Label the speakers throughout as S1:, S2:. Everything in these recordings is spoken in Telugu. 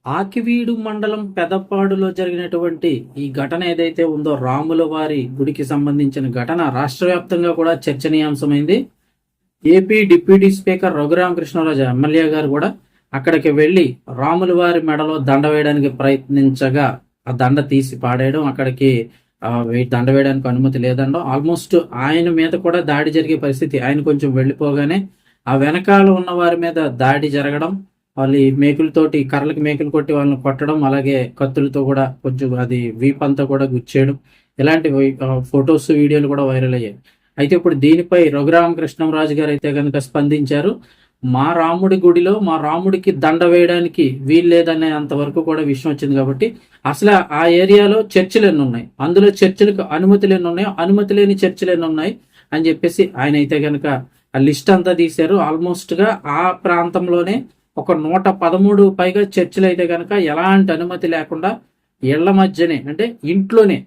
S1: ఆకివీడు మండలం పెదపాడులో జరిగినటువంటి ఈ ఘటన ఏదైతే ఉందో రాముల వారి గుడికి సంబంధించిన ఘటన రాష్ట్ర వ్యాప్తంగా కూడా చర్చనీయాంశమైంది. AP deputy speaker Raghu Rama Krishna Raju MLA గారు కూడా అక్కడికి వెళ్లి రాముల వారి మెడలో దండ వేయడానికి ప్రయత్నించగా ఆ దండ తీసి పాడేయడం, అక్కడికి దండ వేయడానికి అనుమతి లేదండం, ఆల్మోస్ట్ ఆయన మీద కూడా దాడి జరిగే పరిస్థితి. ఆయన కొంచెం వెళ్ళిపోగానే ఆ వెనకాల ఉన్న వారి మీద దాడి జరగడం, వాళ్ళు ఈ మేకులతోటి కర్రలకి మేకులు కొట్టి వాళ్ళని కొట్టడం, అలాగే కత్తులతో కూడా కొంచెం అది వీపంతా కూడా గుచ్చేయడం, ఇలాంటి ఫొటోస్ వీడియోలు కూడా వైరల్ అయ్యాయి. అయితే ఇప్పుడు దీనిపై రఘురామకృష్ణరాజు గారు అయితే కనుక స్పందించారు. మా రాముడి గుడిలో మా రాముడికి దండ వేయడానికి వీల్లేదనే అంతవరకు కూడా విషయం వచ్చింది. కాబట్టి అసలు ఆ ఏరియాలో చర్చిలు ఎన్ని ఉన్నాయి, అందులో చర్చిలకు అనుమతులు ఎన్ని ఉన్నాయో, అనుమతి లేని చర్చిలు ఎన్ని ఉన్నాయి అని చెప్పేసి ఆయన అయితే కనుక ఆ లిస్ట్ అంతా తీశారు. ఆల్మోస్ట్ గా ఆ ప్రాంతంలోనే ఒక 113 పైగా చర్చిలు అయితే కనుక ఎలాంటి అనుమతి లేకుండా ఇళ్ల మధ్యనే, అంటే ఇంట్లోనే,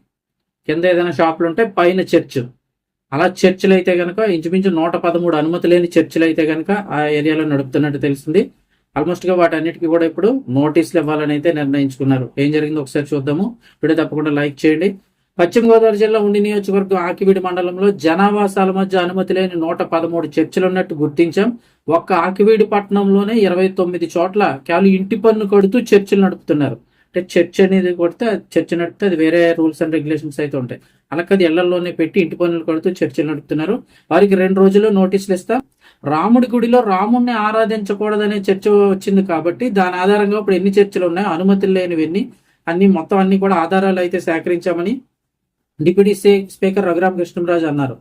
S1: కింద ఏదైనా షాపులు ఉంటే పైన చర్చ్, అలా చర్చిలు అయితే కనుక ఇంచుమించు 113 అనుమతి లేని చర్చిలు అయితే కనుక ఆ ఏరియాలో నడుపుతున్నట్టు తెలిసింది. ఆల్మోస్ట్ గా వాటన్నిటికీ కూడా ఇప్పుడు నోటీసులు ఇవ్వాలని అయితే నిర్ణయించుకున్నారు. ఏం జరిగిందో ఒకసారి చూద్దాము. వీడియో తప్పకుండా లైక్ చేయండి. పశ్చిమ గోదావరి జిల్లా ఉండి నియోజకవర్గం ఆకివీడి మండలంలో జనావాసాల మధ్య అనుమతి లేని 113 చర్చిలు ఉన్నట్టు గుర్తించాం. ఒక్క ఆకివీడి పట్టణంలోనే 29 చోట్ల కేవలం ఇంటి పన్ను కడుతూ చర్చిలు నడుపుతున్నారు. అంటే చర్చ్ అనేది కొడితే చర్చ్ నడిపితే అది వేరే రూల్స్ అండ్ రెగ్యులేషన్స్ అయితే ఉంటాయి. అలాగే ఇళ్లలోనే పెట్టి ఇంటి పన్నులు కడుతూ చర్చిలు నడుపుతున్నారు. వారికి 2 రోజుల్లో నోటీసులు ఇస్తా. రాముడి గుడిలో రాముడిని ఆరాధించకూడదనే చర్చ వచ్చింది కాబట్టి దాని ఆధారంగా ఇప్పుడు ఎన్ని చర్చిలు ఉన్నాయో అనుమతులు లేనివన్నీ మొత్తం అన్ని కూడా ఆధారాలు అయితే సేకరించామని డిప్యూటీ స్పీకర్ రఘురామకృష్ణరాజు అన్నారు.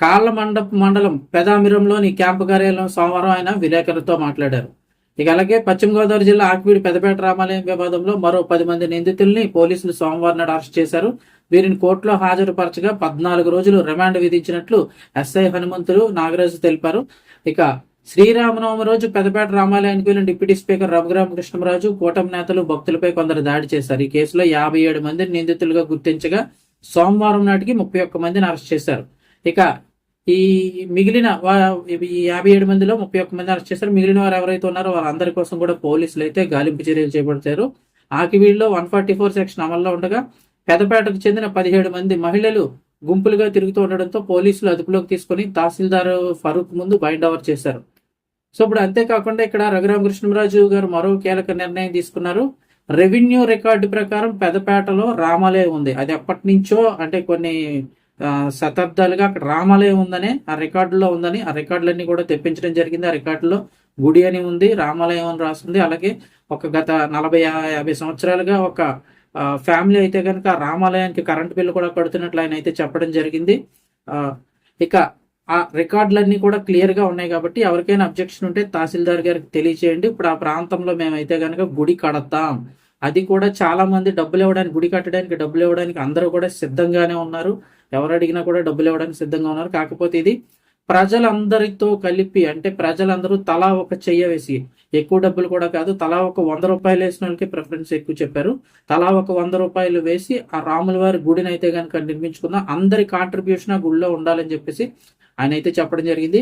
S1: కాళ్ళ మండలం పెదామిరంలోని క్యాంపు కార్యాలయం సోమవారం ఆయన విలేకరులతో మాట్లాడారు. ఇక అలాగే పశ్చిమ గోదావరి జిల్లా ఆకివీడి పెద్దపేట రామాలయం వివాదంలో మరో 10 మంది నిందితుల్ని పోలీసులు సోమవారం నాడు అరెస్ట్ చేశారు. వీరిని కోర్టులో హాజరుపరచగా 14 రోజులు రిమాండ్ విధించినట్లు ఎస్ఐ హనుమంతులు నాగరాజు తెలిపారు. ఇక శ్రీరామనవమి రోజు పెద్దపేట రామాలయానికి వెళ్లిన డిప్యూటీ స్పీకర్ రఘురామకృష్ణరాజు కూటమి నేతలు భక్తులపై కొందరు దాడి చేశారు. ఈ కేసులో 57 మందిని నిందితులుగా గుర్తించగా సోమవారం నాటికి 31 మందిని అరెస్ట్ చేశారు. ఇక ఈ మిగిలిన 57 మందిలో 31 మంది అరెస్ట్ చేశారు. మిగిలిన వారు ఎవరైతే ఉన్నారో వారందరి కోసం కూడా పోలీసులు అయితే గాలింపు చర్యలు చేపడతారు. ఆకివీడిలో 144 సెక్షన్ అమల్లో ఉండగా పెదపేటకు చెందిన 17 మంది మహిళలు గుంపులుగా తిరుగుతూ ఉండడంతో పోలీసులు అదుపులోకి తీసుకుని తహసీల్దార్ ఫరూక్ ముందు బైండ్ ఓవర్ చేశారు. సో ఇప్పుడు అంతేకాకుండా ఇక్కడ రఘురామకృష్ణరాజు గారు మరో కీలక నిర్ణయం తీసుకున్నారు. రెవెన్యూ రికార్డు ప్రకారం పెదపేటలో రామాలయం ఉంది. అది ఎప్పటి నుంచో, అంటే కొన్ని శతాబ్దాలుగా అక్కడ రామాలయం ఉందని ఆ రికార్డులో ఉందని ఆ రికార్డులన్నీ కూడా తెప్పించడం జరిగింది. ఆ రికార్డులో గుడి అని ఉంది, రామాలయం అని రాస్తుంది. అలాగే ఒక గత 40-50 సంవత్సరాలుగా ఒక ఫ్యామిలీ అయితే కనుక రామాలయానికి కరెంట్ బిల్లు కూడా కడుతున్నట్లు ఆయన అయితే చెప్పడం జరిగింది. ఇక ఆ రికార్డులన్నీ కూడా క్లియర్ గా ఉన్నాయి కాబట్టి ఎవరికైనా అబ్జెక్షన్ ఉంటే తహసీల్దార్ గారికి తెలియచేయండి. ఇప్పుడు ఆ ప్రాంతంలో మేమైతే కనుక గుడి కడతాం, అది కూడా చాలా మంది డబ్బులు ఇవ్వడానికి, గుడి కట్టడానికి డబ్బులు ఇవ్వడానికి అందరూ కూడా సిద్ధంగానే ఉన్నారు. ఎవరు అడిగినా కూడా డబ్బులు ఇవ్వడానికి సిద్ధంగా ఉన్నారు. కాకపోతే ఇది ప్రజలందరితో కలిపి, అంటే ప్రజలందరూ తలా ఒక చెయ్య వేసి, ఎక్కువ డబ్బులు కూడా కాదు, తలా ఒక 100 రూపాయలు వేసిన వాళ్ళకి ప్రిఫరెన్స్ ఎక్కువ చెప్పారు. తలా ఒక 100 రూపాయలు వేసి ఆ రాముల వారి గుడిని అయితే కనుక నిర్మించుకుందాం, అందరి కాంట్రిబ్యూషన్ ఆ గుడిలో ఉండాలని చెప్పేసి ఆయన అయితే చెప్పడం జరిగింది.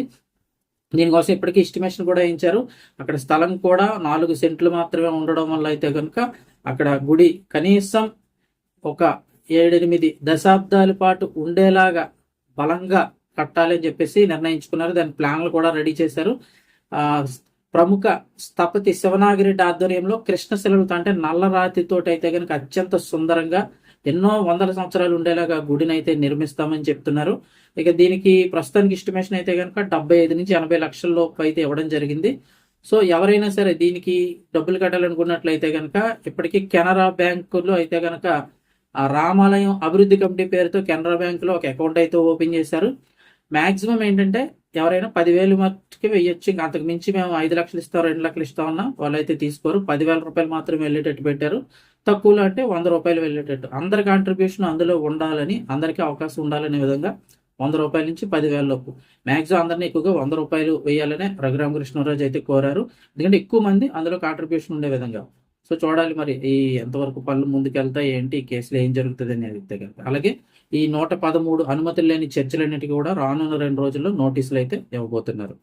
S1: దీనికోసం ఇప్పటికీ ఎస్టిమేషన్ కూడా వేయించారు. అక్కడ స్థలం కూడా 4 సెంట్లు మాత్రమే ఉండడం వల్ల అయితే కనుక అక్కడ గుడి కనీసం ఒక 7-8 దశాబ్దాల పాటు ఉండేలాగా బలంగా కట్టాలి అని చెప్పేసి నిర్ణయించుకున్నారు. దాని ప్లాన్లు కూడా రెడీ చేశారు. ప్రముఖ స్థపతి శివనాగిరెడ్డి ఆధ్వర్యంలో కృష్ణశిలలతో, అంటే నల్లరాతితో అయితే కనుక అత్యంత సుందరంగా ఎన్నో వందల సంవత్సరాలు ఉండేలాగా గుడిని అయితే నిర్మిస్తామని చెప్తున్నారు. ఇక దీనికి ప్రస్తుతానికి ఎస్టిమేషన్ అయితే కనుక 75 నుంచి 80 లక్షల లోపు అయితే ఇవ్వడం జరిగింది. సో ఎవరైనా సరే దీనికి డబ్బులు కట్టాలనుకున్నట్లయితే కనుక ఇప్పటికీ కెనరా బ్యాంకులో అయితే కనుక ఆ రామాలయం అభివృద్ధి కమిటీ పేరుతో కెనరా బ్యాంకులో ఒక అకౌంట్ అయితే ఓపెన్ చేశారు. మాక్సిమం ఏంటంటే ఎవరైనా 10,000 మట్టుకి వెయ్యొచ్చు. ఇంకా అంతకు మించి మేము 5 లక్షలు ఇస్తాం, 2 లక్షలు ఇస్తామన్నా వాళ్ళు అయితే తీసుకోరు. 10,000 రూపాయలు మాత్రం వెళ్ళేటట్టు పెట్టారు. తక్కువలో అంటే 100 రూపాయలు వెళ్ళేటట్టు, అందరి కాంట్రిబ్యూషన్ అందులో ఉండాలని, అందరికీ అవకాశం ఉండాలనే విధంగా 100 రూపాయల నుంచి 10,000 లోపు మాక్సిమం అందరినీ ఎక్కువగా 100 రూపాయలు వేయాలనే రఘురామకృష్ణరాజు అయితే కోరారు. ఎందుకంటే ఎక్కువ మంది అందులో కాంట్రిబ్యూషన్ ఉండే విధంగా. సో చూడాలి మరి ఈ ఎంతవరకు పనులు ముందుకెళ్తాయి, ఏంటి, ఈ కేసులో ఏం జరుగుతుంది అని అడిగితే కనుక. అలాగే ఈ 113 అనుమతులు లేని చర్చలన్నిటికీ కూడా రానున్న 2 రోజుల్లో నోటీసులు అయితే ఇవ్వబోతున్నారు.